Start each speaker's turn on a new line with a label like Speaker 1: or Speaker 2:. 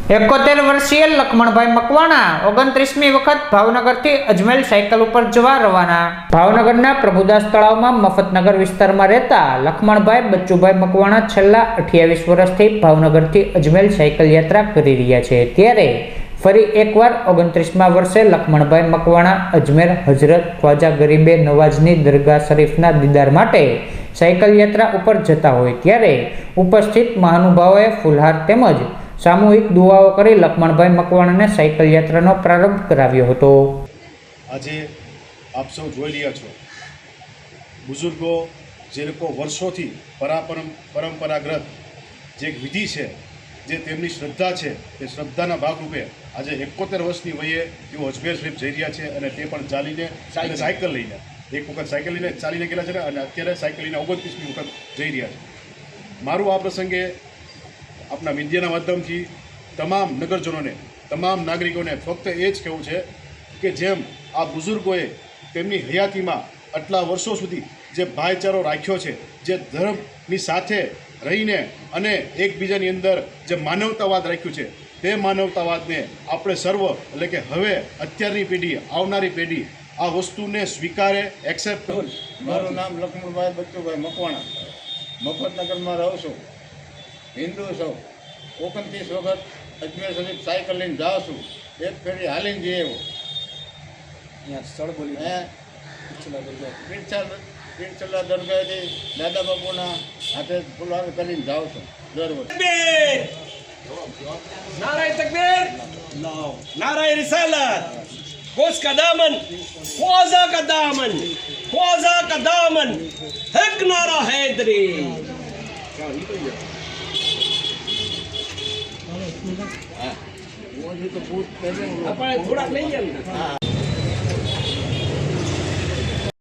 Speaker 1: 71 વર્ષીય લખમણભાઈ મકવાણા 29મી વખત ભાવનગરથી અજમેર સાયકલ ઉપર જવા રવાના। ભાવનગરના પ્રભુદાસ તળાવમાં મફતનગર વિસ્તારમાં રહેતા લખમણભાઈ બચ્ચુભાઈ મકવાણા છેલ્લા 28 વર્ષથી ભાવનગરથી અજમેર સાયકલ યાત્રા કરી રહ્યા છે। ત્યારે ફરી એકવાર 29મા વર્ષે લખમણભાઈ મકવાણા અજમેર હજરત ખ્વાજા ગરીબે નવાઝની દરગાહ શરીફના દીદાર માટે સાયકલ યાત્રા ઉપર જતા હોય ત્યારે ઉપસ્થિત મહાનુભાવોએ ફૂલહાર તેમજ सामूहिक दुआओं करी लखमणभाई मकवाणा ने साइकल यात्रा प्रारंभ कराव्यो हतो।
Speaker 2: आज आप सौ जोई रह्या छो बुजुर्गों जे लोको वर्षोथी परंपरागत जे विधि है जे तेमनी श्रद्धा है ते श्रद्धाना भागरूपे आज 71 वर्षनी वये तेओ अजमेर शरीफ जई रह्या छे अने ते पण चालीने साइकल लईने एक वखत साइकल लईने चालीने गेला छे अने अत्यारे साइकल लईने 29મી वखत जई रह्या छे। मारुं आ प्रसंगे अपना मीडिया माध्यम की तमाम नगरजनों ने तमाम नागरिकों ने फक्त एज कहूँ है कि जेम आ बुजुर्गों तेमनी हयाती में आटला वर्षों सुधी जे भाईचारो राख्यो छे जे धर्मनी साथे रहीने अने एकबीजानी अंदर जे मानवतावाद राख्यो छे ते मानवतावाद ने आपणे सर्व एटले के हवे अत्यारनी पेढ़ी आवनारी पेढ़ी आ वस्तु ने स्वीकारे एक्सेप्ट।
Speaker 3: मारू नाम लक्ष्मणभाई बच्चुभाई मकवाणा मफतनगर में रहूँ छूँ हिंदू छो 29 वखत अजमेर शरीफ साइकल लईने जाऊँ छूँ एक फेरी हालीने जईए स्थल बोली पीरचला दरगाह दादा बापूना हाथे फुलहार करीने जाऊँ छूँ दर वर्षे।
Speaker 4: नाराय तकबीर, नाराय रिसालत, गोश का दामन, ख्वाजा का दामन, ख्वाजा का दामन, हक नारा हैदरी।
Speaker 3: वो तो पूछ पहले
Speaker 4: थोड़ा नहीं है।